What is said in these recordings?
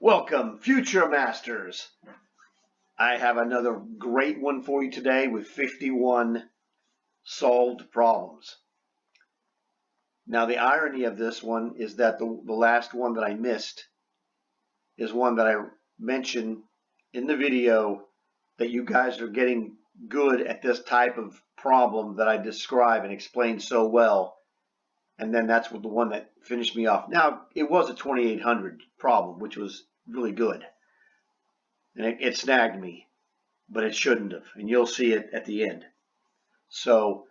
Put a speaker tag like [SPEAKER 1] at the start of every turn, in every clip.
[SPEAKER 1] Welcome, future masters. I have another great one for you today with 51 solved problems. Now, the irony of this one is that the last one that I missed is one that I mentioned in the video that you guys are getting good at this type of problem that I describe and explain so well. And then that's the one that finished me off. Now, it was a 2800 problem, which was really good. And it snagged me, but it shouldn't have. And you'll see it at the end. So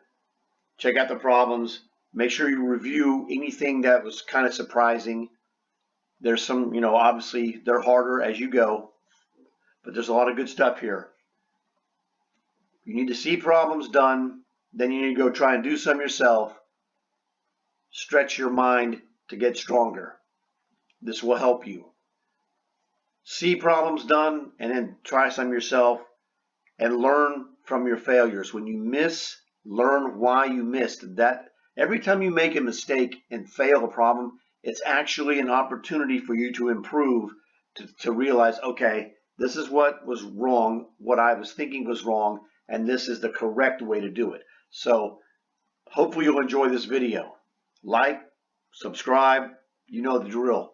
[SPEAKER 1] check out the problems. Make sure you review anything that was kind of surprising. There's some, obviously they're harder as you go, but there's a lot of good stuff here. You need to see problems done, then you need to go try and do some yourself. Stretch your mind to get stronger. This will help you. See problems done and then try some yourself and learn from your failures. When you miss, learn why you missed. That every time you make a mistake and fail a problem, it's actually an opportunity for you to improve, to realize, okay, this is what was wrong, what I was thinking was wrong, and this is the correct way to do it. So hopefully you'll enjoy this video. Like, subscribe, you know the drill.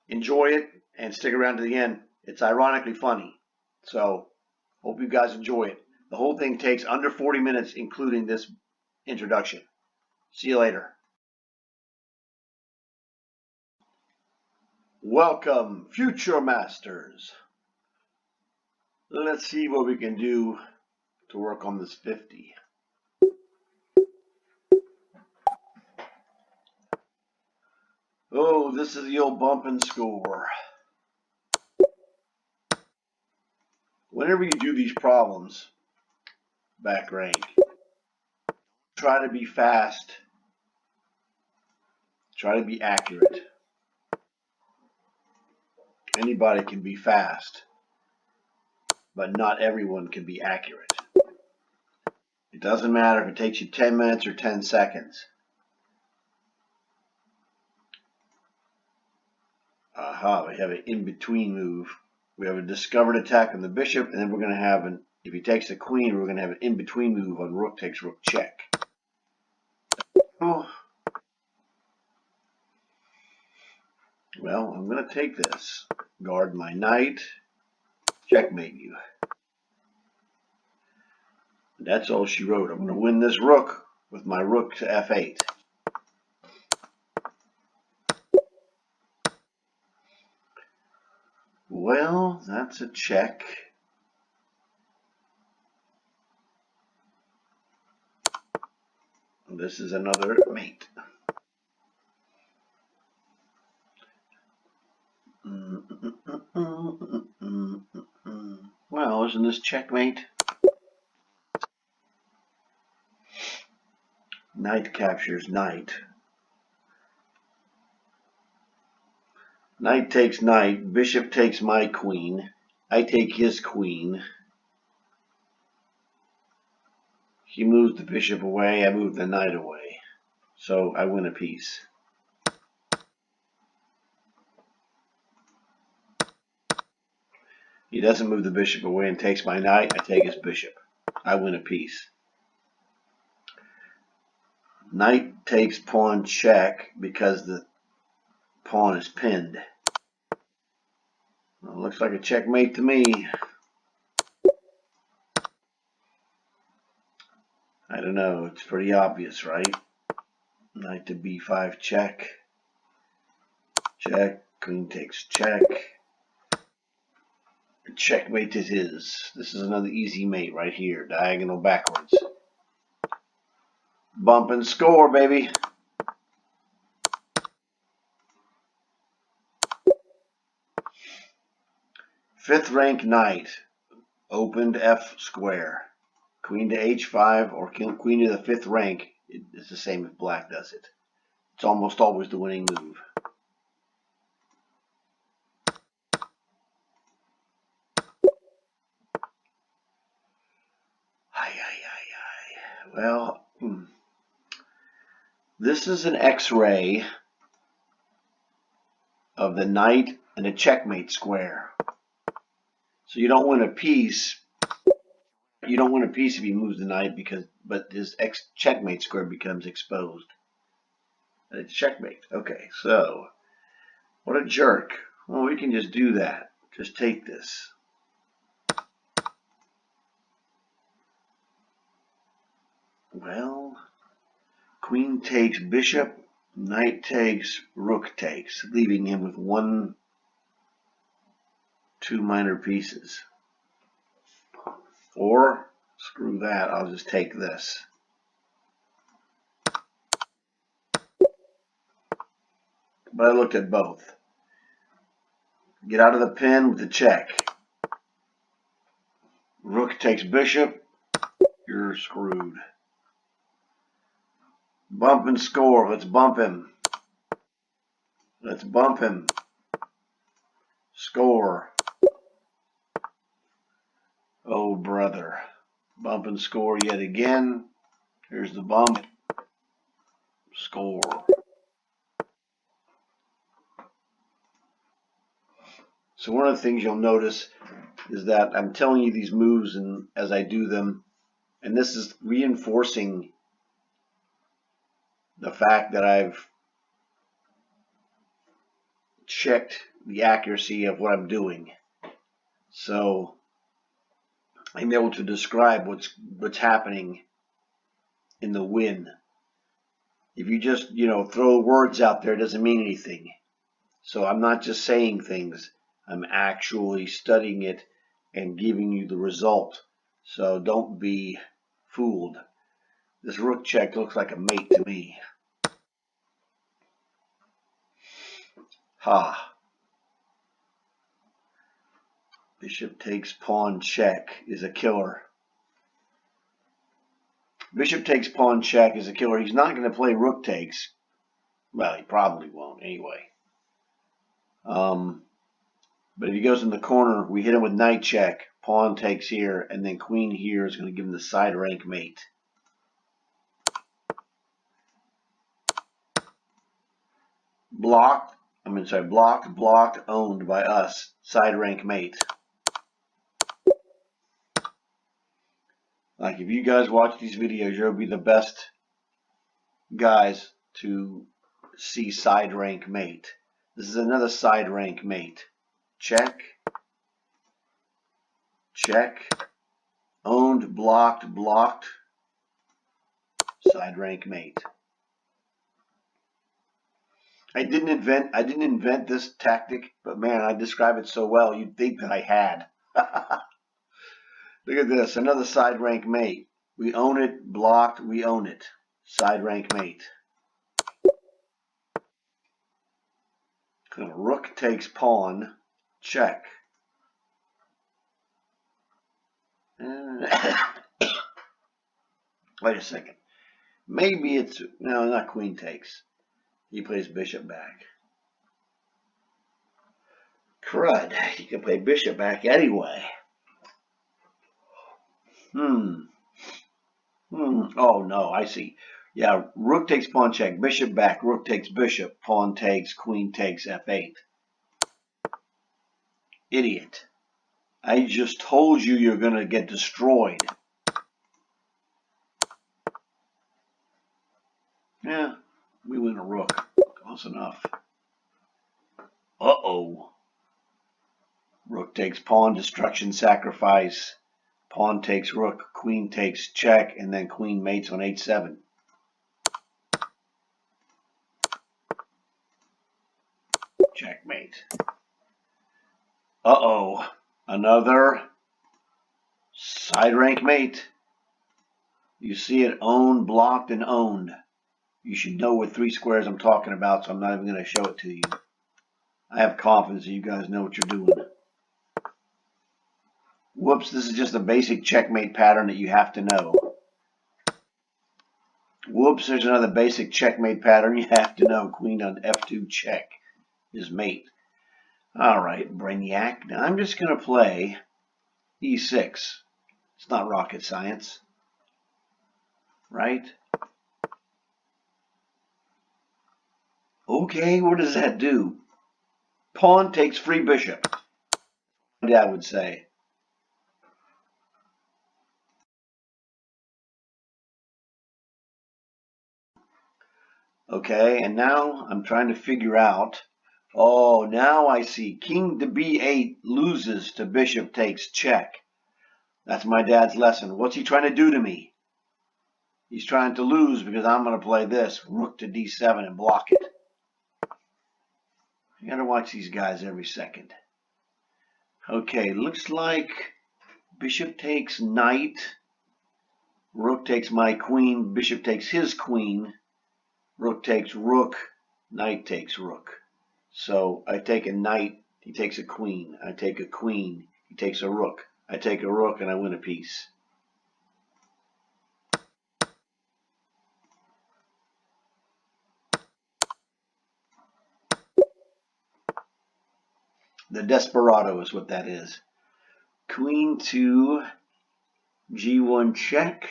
[SPEAKER 1] Enjoy it and stick around to the end. It's ironically funny. So hope you guys enjoy it. The whole thing takes under 40 minutes, including this introduction. See you later. Welcome, future masters. Let's see what we can do to work on this 50. Oh, this is the old bump and score. Whenever you do these problems, back rank, try to be fast. Try to be accurate. Anybody can be fast, but not everyone can be accurate. It doesn't matter if it takes you 10 minutes or 10 seconds. Aha, we have an in-between move. We have a discovered attack on the bishop, and then we're going to have if he takes the queen, we're going to have an in-between move on rook takes rook check. Oh. Well, I'm going to take this. Guard my knight. Checkmate you. That's all she wrote. I'm going to win this rook with my rook to f8. Well, that's a check. This is another mate. Well, isn't this checkmate? Knight captures knight. Knight takes knight. Bishop takes my queen. I take his queen. He moves the bishop away. I move the knight away. So I win a piece. He doesn't move the bishop away and takes my knight. I take his bishop. I win a piece. Knight takes pawn check because the pawn is pinned. Well, looks like a checkmate to me. I don't know. It's pretty obvious, right? Knight to b5 check. Check. Queen takes check. Checkmate it is. This is another easy mate right here. Diagonal backwards. Bump and score, baby. Fifth rank knight. Opened f square. Queen to h5 or queen to the fifth rank. It's the same if black does it. It's almost always the winning move. Well, this is an X-ray of the knight and a checkmate square. So you don't win a piece. You don't win a piece if he moves the knight but his checkmate square becomes exposed. And it's checkmate. Okay, so what a jerk. Well, we can just do that. Just take this. Well, queen takes bishop, knight takes, rook takes, leaving him with 2 minor pieces. Or, screw that, I'll just take this. But I looked at both. Get out of the pin with the check. Rook takes bishop, you're screwed. Bump and score, let's bump him. Let's bump him. Score. Oh, brother. Bump and score yet again. Here's the bump. Score. So one of the things you'll notice is that I'm telling you these moves and as I do them, and this is reinforcing the fact that I've checked the accuracy of what I'm doing. So I'm able to describe what's happening in the win. If you just, throw words out there, it doesn't mean anything. So I'm not just saying things. I'm actually studying it and giving you the result. So don't be fooled. This rook check looks like a mate to me. Ha. Bishop takes pawn check is a killer. Bishop takes pawn check is a killer. He's not going to play rook takes. Well, he probably won't anyway. But if he goes in the corner, we hit him with knight check. Pawn takes here, and then queen here is going to give him the side rank mate. Blocked, owned by us. Side rank mate. Like if you guys watch these videos, you'll be the best guys to see side rank mate. This is another side rank mate. Check. Check. Owned, blocked. Side rank mate. I didn't invent this tactic, but man, I describe it so well, you'd think that I had. Look at this, another side rank mate. We own it, blocked, we own it. Side rank mate. Rook takes pawn, check. Wait a second. Maybe it's, no, not queen takes. He plays bishop back. Crud, he can play bishop back anyway. Oh no, I see. Yeah, rook takes pawn check, bishop back, rook takes bishop, pawn takes, queen takes f8. Idiot. I just told you you're going to get destroyed. Yeah, we win a rook. Close enough. Uh-oh. Rook takes pawn, destruction, sacrifice. Pawn takes rook, queen takes check, and then queen mates on h7. Checkmate. Uh-oh. Another side rank mate. You see it owned, blocked, and owned. You should know what 3 squares I'm talking about, so I'm not even going to show it to you. I have confidence that you guys know what you're doing. Whoops, this is just a basic checkmate pattern that you have to know. Whoops, there's another basic checkmate pattern you have to know. Queen on f2 check is mate. All right, Brainiac. Now I'm just going to play e6. It's not rocket science, right? Okay, what does that do? Pawn takes free bishop, my dad would say. Okay, and now I'm trying to figure out. Oh, now I see. King to b8 loses to bishop takes check. That's my dad's lesson. What's he trying to do to me? He's trying to lose because I'm going to play this. Rook to d7 and block it. You got to watch these guys every second. Okay, looks like bishop takes knight. Rook takes my queen. Bishop takes his queen. Rook takes rook. Knight takes rook. So I take a knight. He takes a queen. I take a queen. He takes a rook. I take a rook and I win a piece. The desperado is what that is. Queen to g1 check.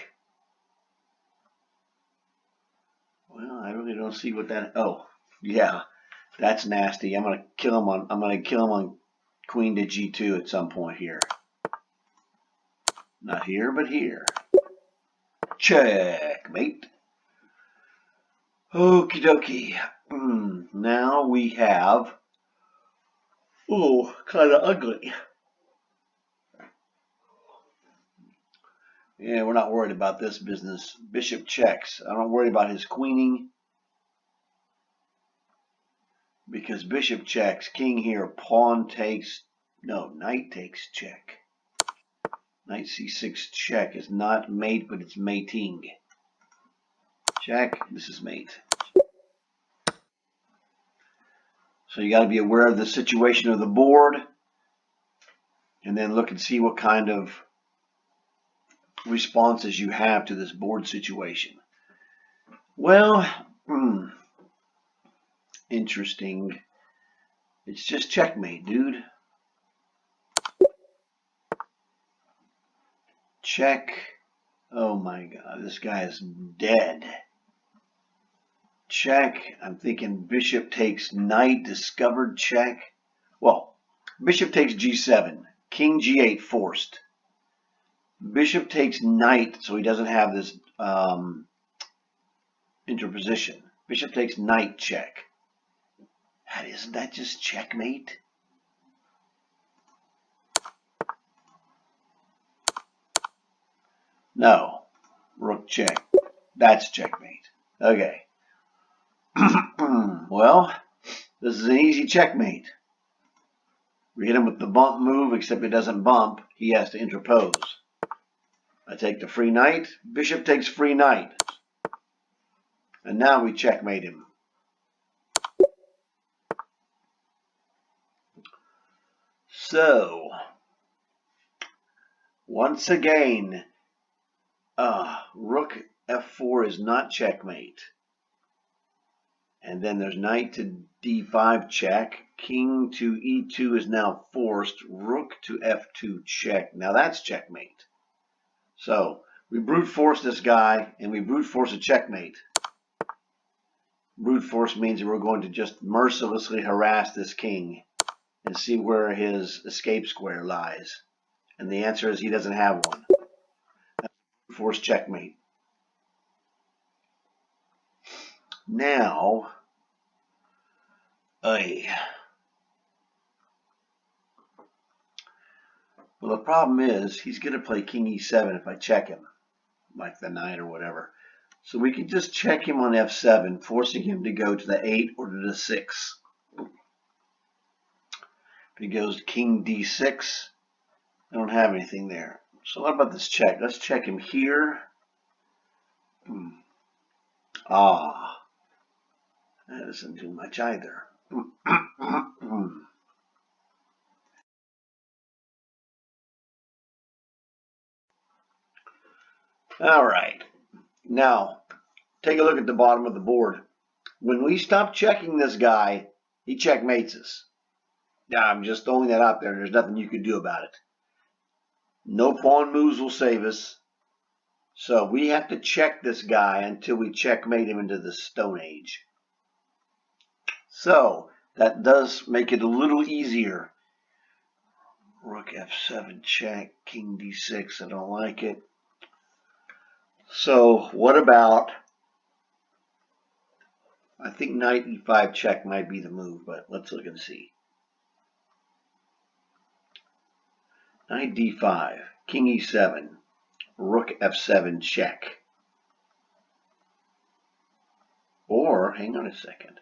[SPEAKER 1] Well, I really don't see what that. Oh, yeah, that's nasty. I'm gonna kill him on queen to g2 at some point here. Not here, but here. Checkmate. Okie dokie. Now we have. Oh, kind of ugly. Yeah, we're not worried about this business. Bishop checks. I don't worry about his queening. Because bishop checks, king here, pawn takes, no, knight takes check. Knight c6 check is not mate, but it's mating. Check, this is mate. So you got to be aware of the situation of the board, and then look and see what kind of responses you have to this board situation. Well, interesting. It's just checkmate, dude. Check. Oh my God, this guy is dead. Check. I'm thinking bishop takes knight, discovered check. Well, bishop takes g7, king g8 forced. Bishop takes knight, so he doesn't have this interposition. Bishop takes knight check. Isn't that just checkmate? No. Rook check. That's checkmate. Okay. Well, this is an easy checkmate. We hit him with the bump move, except it doesn't bump. He has to interpose. I take the free knight. Bishop takes free knight. And now we checkmate him. So, once again, rook f4 is not checkmate. And then there's knight to d5 check. King to e2 is now forced. Rook to f2 check. Now that's checkmate. So we brute force this guy, and we brute force a checkmate. Brute force means that we're going to just mercilessly harass this king and see where his escape square lies. And the answer is he doesn't have one. Brute force checkmate. Now, well, the problem is he's going to play king e7 if I check him, like the knight or whatever. So we can just check him on f7, forcing him to go to the 8 or to the 6. If he goes king d6, I don't have anything there. So what about this check? Let's check him here. That doesn't do much either. All right. Now, take a look at the bottom of the board. When we stop checking this guy, he checkmates us. Now, I'm just throwing that out there. There's nothing you can do about it. No pawn moves will save us. So we have to check this guy until we checkmate him into the Stone Age. So That does make it a little easier. Rook f7 check, king d6. I don't like it. So what about, I think knight e5 check might be the move, but let's look and see. Knight d5, king e7, rook f7 check. Or, hang on a second.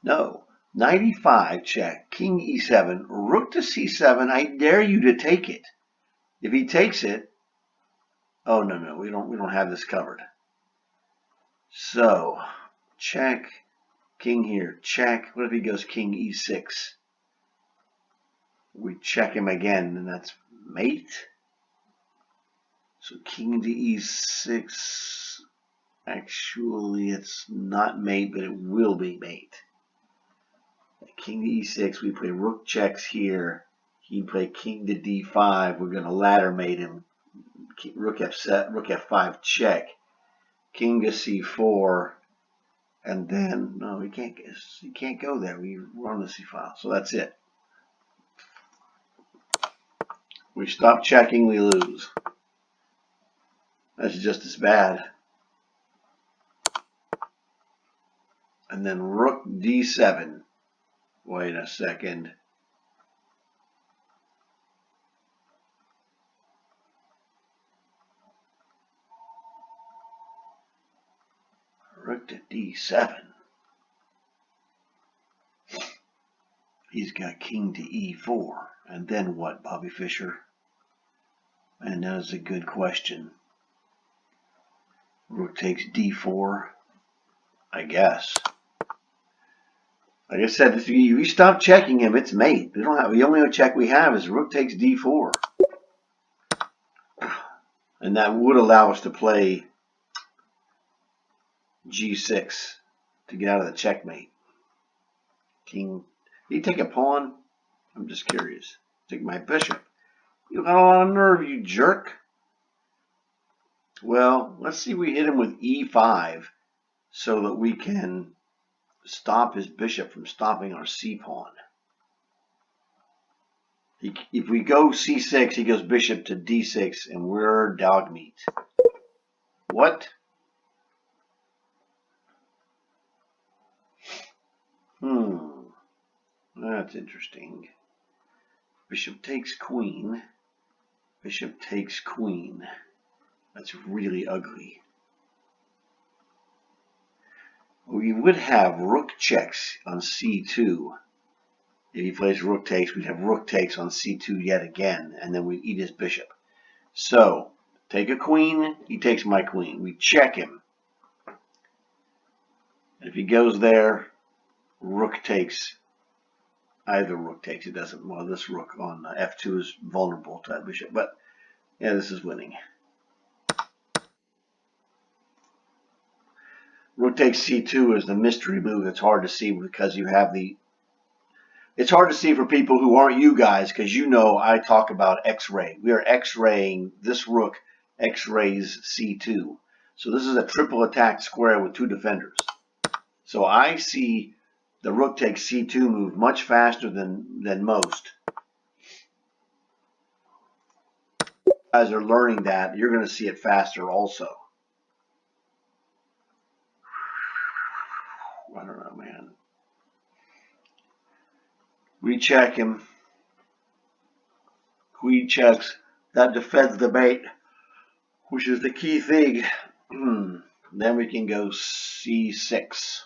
[SPEAKER 1] No, knight e5 check, king e7, rook to c7. I dare you to take it. If he takes it, oh no, we don't have this covered. So, check, king here, check. What if he goes king e6? We check him again, and that's mate. So king to e6. Actually, it's not mate, but it will be mate. King to e6. We play rook checks here. He play king to d5. We're going to ladder mate him. Rook f5 check. King to c4. And then, no, he can't go there. We're on the c file. So that's it. We stop checking, we lose. That's just as bad. And then rook d7. Wait a second. Rook to d7. He's got king to e4. And then what, Bobby Fischer? And that is a good question. Rook takes d4, I guess. Like I said, if you stop checking him, it's mate. We don't have, the only check we have is rook takes d4. And that would allow us to play g6 to get out of the checkmate. King, you take a pawn? I'm just curious. Take my bishop. You got a lot of nerve, you jerk. Well, let's see if we hit him with e5 so that we can stop his bishop from stopping our c pawn. If we go c6, he goes bishop to d6, and we're dog meat. What? That's interesting. Bishop takes queen. Bishop takes queen. That's really ugly. We would have rook checks on c2. If he plays rook takes, we'd have rook takes on c2 yet again, and then we'd eat his bishop. So, take a queen, he takes my queen. We check him. And if he goes there, rook takes. Either rook takes. It doesn't. Well, this rook on f2 is vulnerable to that bishop. But, yeah, this is winning. Rook takes c2 is the mystery move. It's hard to see because you have the... It's hard to see for people who aren't you guys because you know I talk about x-ray. We are x-raying this rook, x-rays c2. So this is a triple attack square with two defenders. So I see the rook takes c2 move much faster than most. As you're learning that, you're going to see it faster also. I don't know, man. We check him. Queen checks. That defends the mate, which is the key thing. Then we can go c6.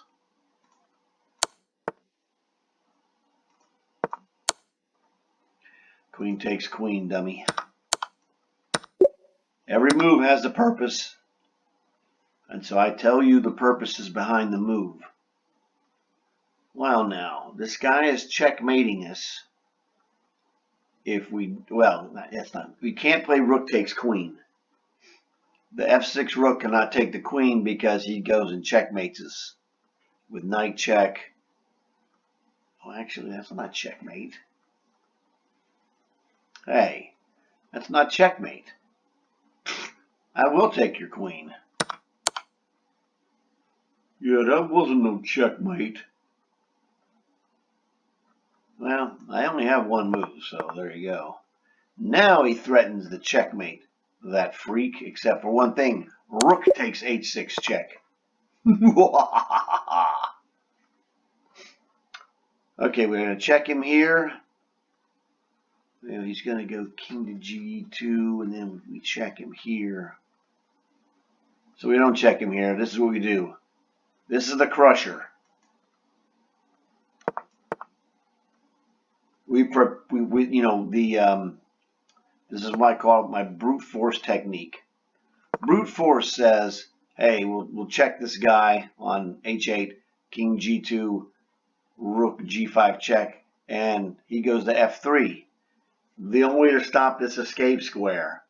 [SPEAKER 1] Queen takes queen, dummy. Every move has a purpose. And so I tell you the purpose is behind the move. Well, now, this guy is checkmating us. If we, well, that's not, we can't play rook takes queen. The f6 rook cannot take the queen because he goes and checkmates us with knight check. Oh, actually, that's not checkmate. Hey, that's not checkmate. I will take your queen. Yeah, that wasn't no checkmate. Well, I only have one move, so there you go. Now he threatens the checkmate, that freak, except for one thing. Rook takes h6 check. Okay, we're going to check him here. He's going to go king to g2, and then we check him here. So we don't check him here. This is what we do. This is the crusher. This is what I call my brute force technique. Brute force says, hey, we'll check this guy on h8, king g2, rook g5 check, and he goes to f3. The only way to stop this escape square,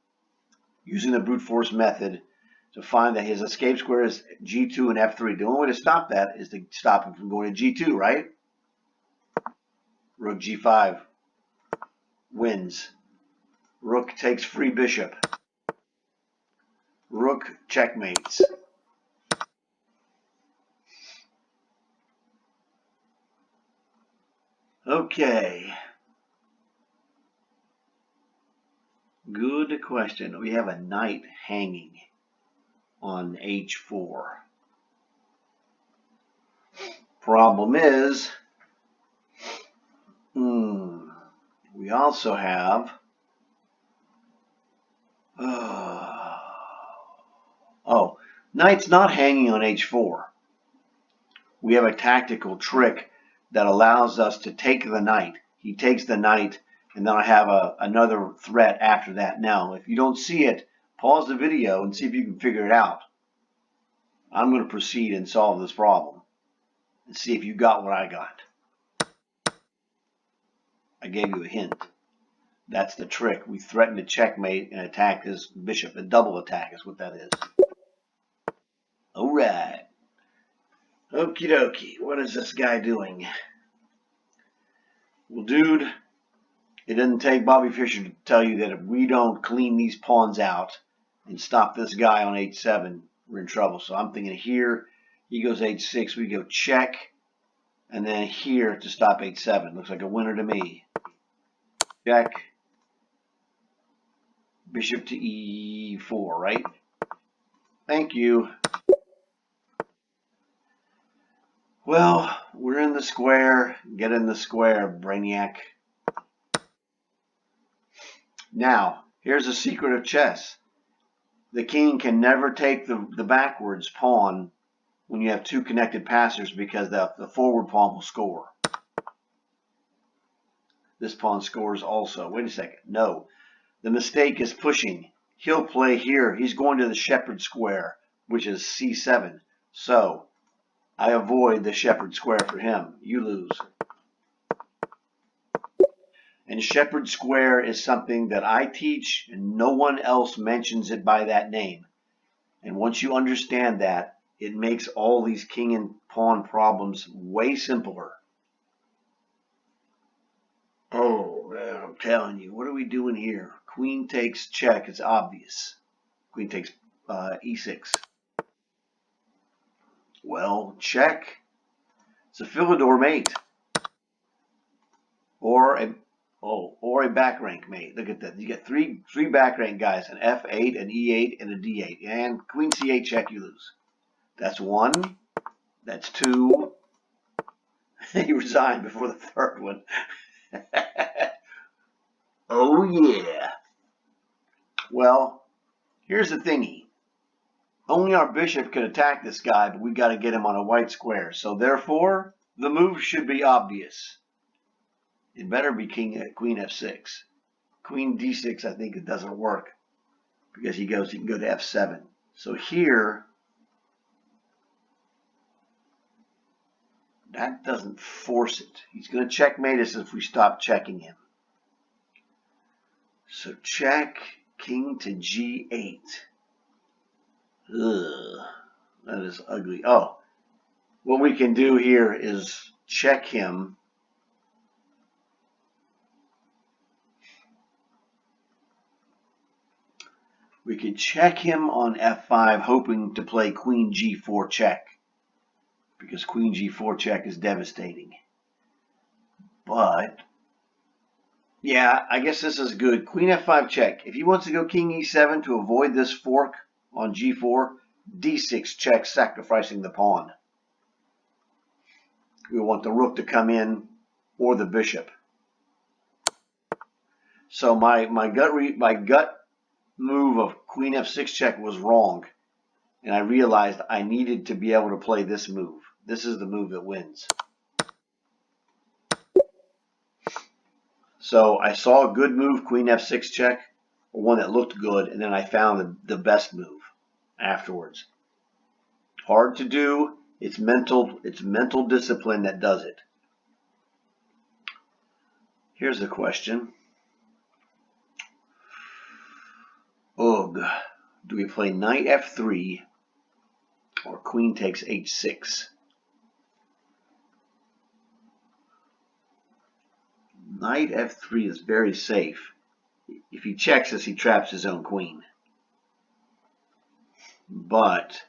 [SPEAKER 1] using the brute force method, to find that his escape square is g2 and f3. The only way to stop that is to stop him from going to g2, right? Rook g5 wins. Rook takes free bishop. Rook checkmates. Okay. Good question. We have a knight hanging on h4. Problem is, we also have knight's not hanging on h4. We have a tactical trick that allows us to take the knight. He takes the knight, and then I have another threat after that. Now, if you don't see it, pause the video and see if you can figure it out. I'm going to proceed and solve this problem and see if you got what I got. I gave you a hint. That's the trick. We threaten to checkmate and attack his bishop. A double attack is what that is. All right. Okie dokie. What is this guy doing? Well, dude, it doesn't take Bobby Fischer to tell you that if we don't clean these pawns out and stop this guy on h7, we're in trouble. So I'm thinking here, he goes h6, we go check, and then here to stop h7. Looks like a winner to me. Check. Bishop to e4, right? Thank you. Well, we're in the square. Get in the square, Brainiac. Now, here's a secret of chess. The king can never take the backwards pawn when you have two connected passers because the forward pawn will score. This pawn scores also. Wait a second. No. The mistake is pushing. He'll play here. He's going to the shepherd square, which is c7. So I avoid the shepherd square for him. You lose. And shepherd square is something that I teach, and no one else mentions it by that name. And once you understand that, it makes all these king and pawn problems way simpler. Oh, man, I'm telling you, what are we doing here? Queen takes check. It's obvious. Queen takes e6. Well, check. It's a Philidor mate. Or a back rank mate. Look at that. You get three back rank guys, an f8, an e8, and a d8. And queen c8 check, you lose. That's one. That's two. He resigned before the third one. Oh yeah. Well, here's the thingy. Only our bishop could attack this guy, but we got to get him on a white square. So therefore, the move should be obvious. It better be queen f6. Queen d6, I think it doesn't work because he can go to f7. So here, that doesn't force it. He's going to checkmate us if we stop checking him. So check, king to g8. Ugh, that is ugly. Oh, what we can do here is check him. We could check him on f5, hoping to play queen g4 check, because queen g4 check is devastating. But Yeah, I guess this is good. Queen f5 check. If he wants to go king e7 to avoid this fork on g4, d6 check, sacrificing the pawn. We want the rook to come in or the bishop. So my gut move of queen f6 check was wrong, and I realized I needed to be able to play this move. This is the move that wins. So I saw a good move, queen f6 check, or one that looked good, and then I found the best move afterwards. Hard to do. It's mental discipline that does it. Here's the question. Ugh. Do we play knight f3 or queen takes h6? Knight f3 is very safe. If he checks us, he traps his own queen. But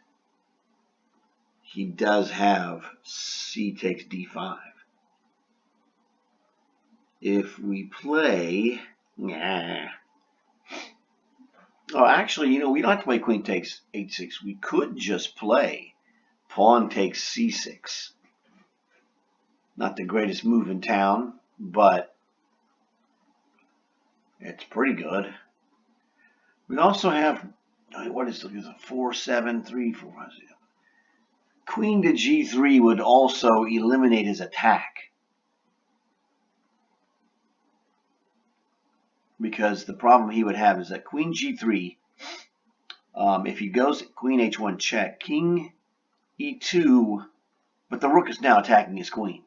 [SPEAKER 1] he does have c takes d5. If we play, oh, actually, we don't have to play queen takes h6. We could just play pawn takes c6. Not the greatest move in town, but it's pretty good. We also have, what is it? 4, 7, 3, 4, 5, 6. Queen to g3 would also eliminate his attack. Because the problem he would have is that queen g3, if he goes queen h1 check, king e2, but the rook is now attacking his queen.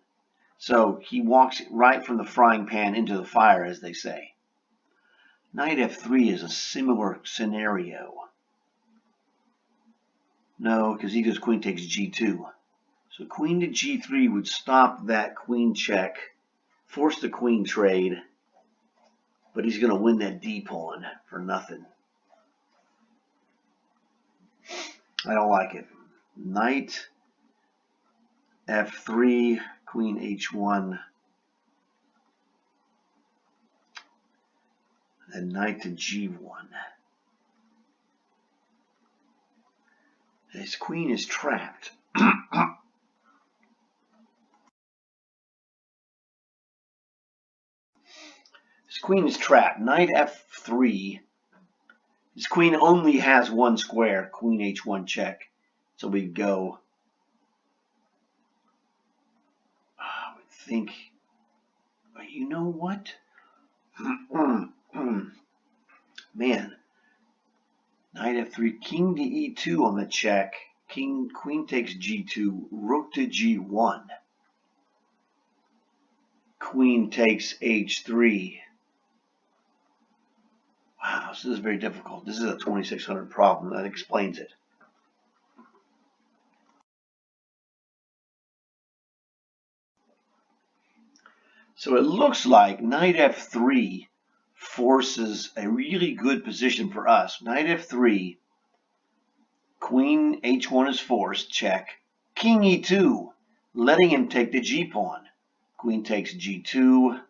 [SPEAKER 1] So he walks right from the frying pan into the fire, as they say. Knight f3 is a similar scenario. No, because he goes queen takes g2. So queen to g3 would stop that queen check, force the queen trade, but he's going to win that d pawn for nothing. I don't like it. Knight f3, queen h1, and knight to g1. His queen is trapped. His queen is trapped. Knight f3. His queen only has one square. Queen h1 check. So we go. I would think. You know what? Man. Knight f3. King to e2 on the check. Queen takes g2. Rook to g1. Queen takes h3. Wow, this is very difficult. This is a 2600 problem. That explains it. So it looks like knight f3 forces a really good position for us. Knight f3, queen h1 is forced, check. King e2, letting him take the g-pawn. Queen takes g2.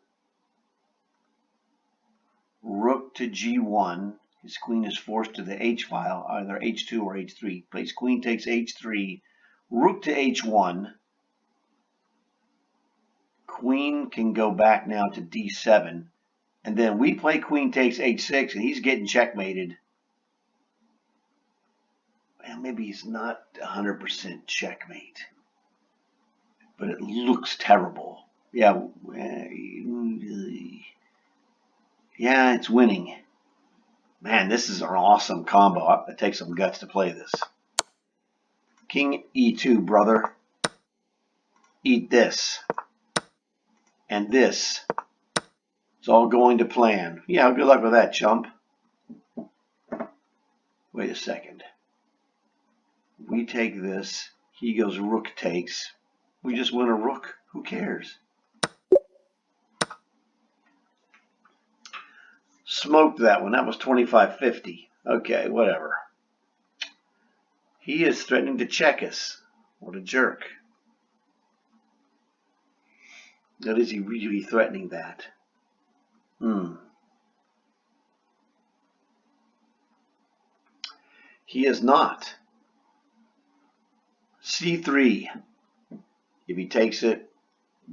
[SPEAKER 1] Rook to g1. His queen is forced to the h-file, either h2 or h3. Plays queen takes h3. Rook to h1. Queen can go back now to d7. And then we play queen takes h6, and he's getting checkmated. Well, maybe he's not 100% checkmate. But it looks terrible. Yeah, it's winning. Man, this is an awesome combo. It takes some guts to play this. King e2, brother. Eat this. And this. It's all going to plan. Yeah, good luck with that, chump. Wait a second. We take this. He goes rook takes. We just win a rook. Who cares? Smoked that one. That was 25-50. Okay, whatever. He is threatening to check us. What a jerk. That is he really threatening that? He is not. C3. If he takes it,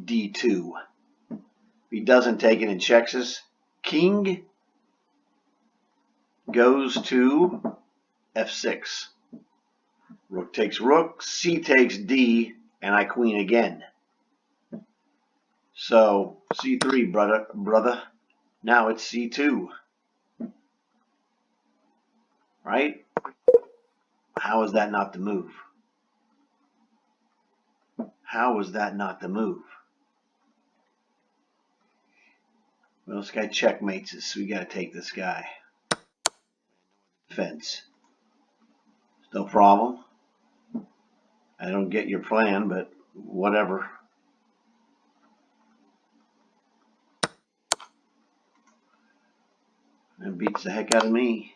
[SPEAKER 1] D2. If he doesn't take it and checks us, king goes to F6. Rook takes rook, C takes D, and I queen again. So C3, brother. Now it's C2. Right? How is that not the move? How is that not the move? Well, this guy checkmates us, so we got to take this guy. Defense. No problem. I don't get your plan, but whatever. It beats the heck out of me.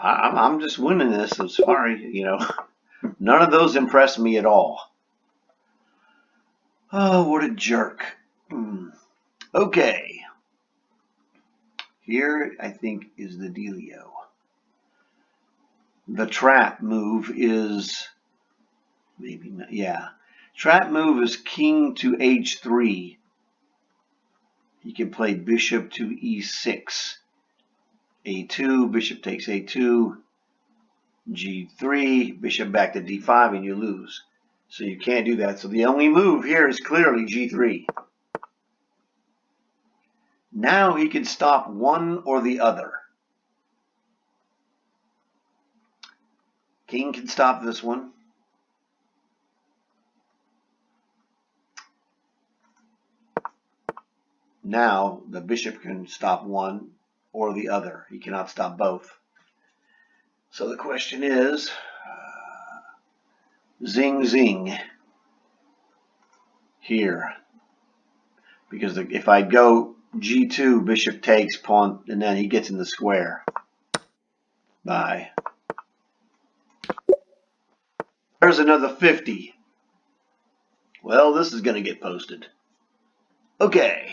[SPEAKER 1] I'm just winning this. I'm sorry, None of those impress me at all. Oh, what a jerk. Okay. Here, I think, is the dealio. The trap move is, maybe not, yeah. Trap move is king to h3. He can play bishop to e6. a2, bishop takes a2, g3, bishop back to d5, and you lose. So you can't do that. So the only move here is clearly g3. Now he can stop one or the other. King can stop this one. Now the bishop can stop one or the other. He cannot stop both. So the question is, zing zing here. Because if I go g2, bishop takes, pawn, and then he gets in the square. Bye. There's another 50. Well, this is going to get posted. Okay.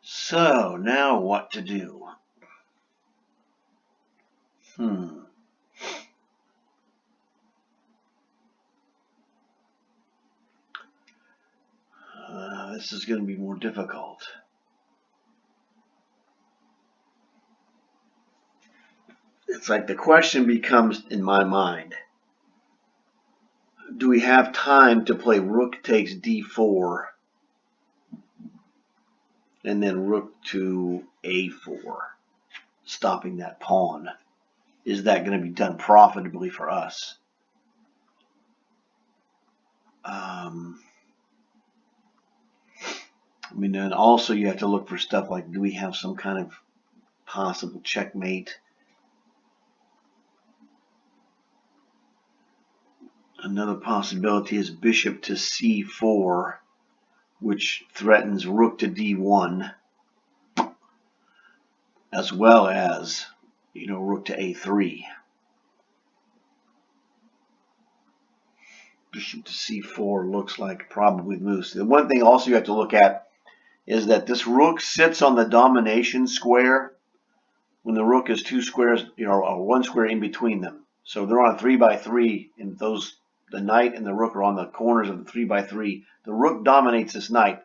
[SPEAKER 1] So, now what to do? This is going to be more difficult. It's like the question becomes, in my mind, do we have time to play rook takes d4 and then rook to a4, stopping that pawn? Is that going to be done profitably for us? And also you have to look for stuff like, do we have some kind of possible checkmate? Another possibility is bishop to c4, which threatens rook to d1, as well as, rook to a3. Bishop to c4 looks like probably moves. The one thing also you have to look at is that this rook sits on the domination square when the rook is two squares, or one square in between them. So they're on a 3x3, and the knight and the rook are on the corners of the 3x3. The rook dominates this knight.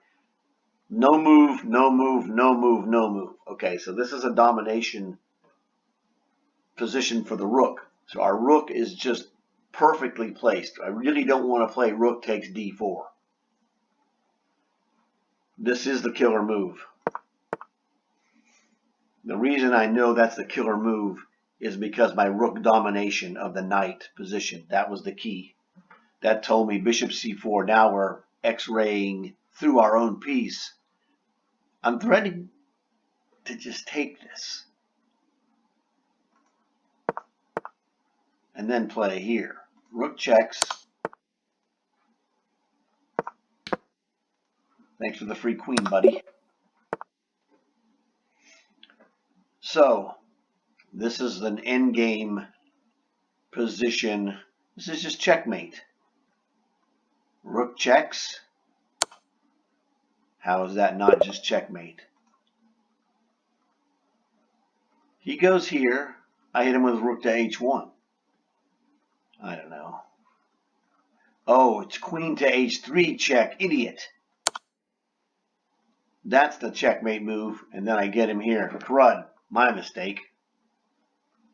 [SPEAKER 1] No move, no move, no move, no move. Okay, so this is a domination position for the rook. So our rook is just perfectly placed. I really don't want to play rook takes d4. This is the killer move. The reason I know that's the killer move is because my rook domination of the knight position, that was the key. That told me bishop c4. Now we're x-raying through our own piece. I'm threatening to just take this and then play here. Rook checks. Thanks for the free queen, buddy. So, this is an endgame position. This is just checkmate. Rook checks. How is that not just checkmate? He goes here. I hit him with rook to h1. I don't know. Oh, it's queen to h3 check. Idiot. That's the checkmate move. And then I get him here. Crud. My mistake.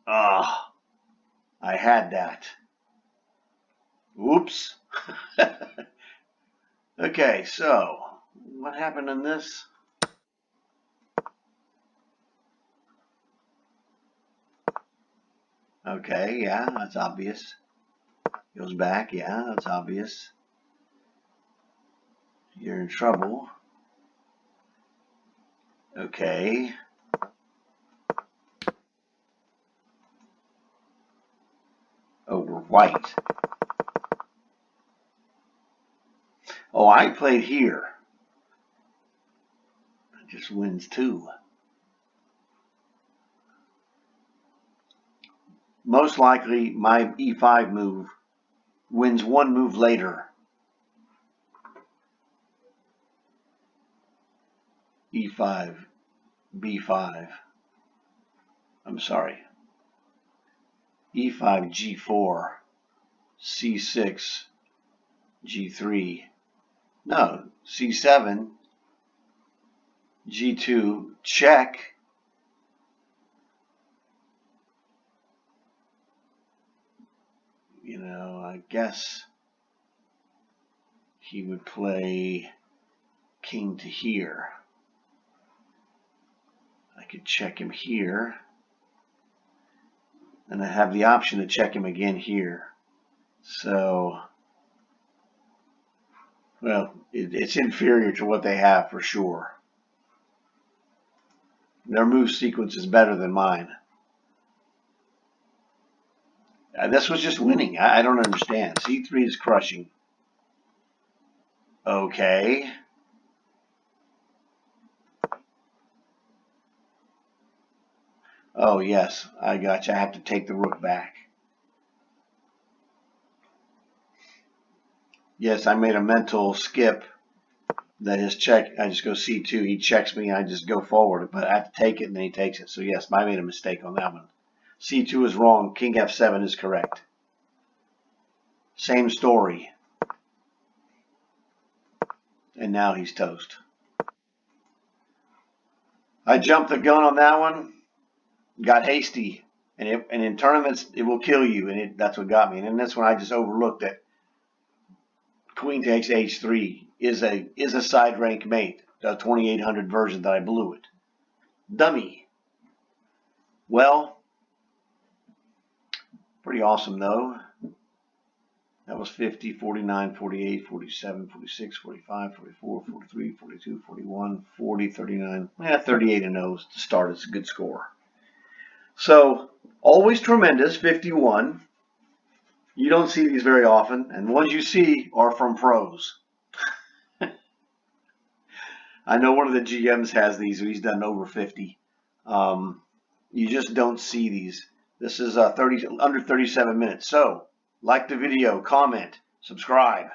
[SPEAKER 1] Ah, I had that. Oops. Okay, so what happened in this? Okay, yeah, that's obvious. Goes back, yeah, that's obvious. You're in trouble. Okay. Over white. Oh, I played here. It just wins two. Most likely, my e5 move wins one move later. E5, B5. I'm sorry. E5, G4, C6, G3. No, C7, G2, check. You know, I guess he would play king to here. I could check him here. And I have the option to check him again here. So, well, it's inferior to what they have for sure. Their move sequence is better than mine. This was just winning. I don't understand. C3 is crushing. Okay. Oh, yes, I got you. I have to take the rook back. Yes, I made a mental skip that his check, I just go C2, he checks me, I just go forward, but I have to take it and then he takes it. So yes, I made a mistake on that one. C2 is wrong, king F7 is correct. Same story. And now he's toast. I jumped the gun on that one, got hasty, and in tournaments it will kill you, and that's what got me. And in this one I just overlooked it. Queen takes h3 is a side rank mate, the 2800 version that I blew it. Dummy. Well, pretty awesome though. That was 50, 49, 48, 47, 46, 45, 44, 43, 42, 41, 40, 39. Yeah, 38 and 0 to start. It's a good score. So, always tremendous, 51. You don't see these very often, and the ones you see are from pros. I know one of the GMs has these. He's done over 50. You just don't see these. This is under 37 minutes. So, like the video, comment, subscribe.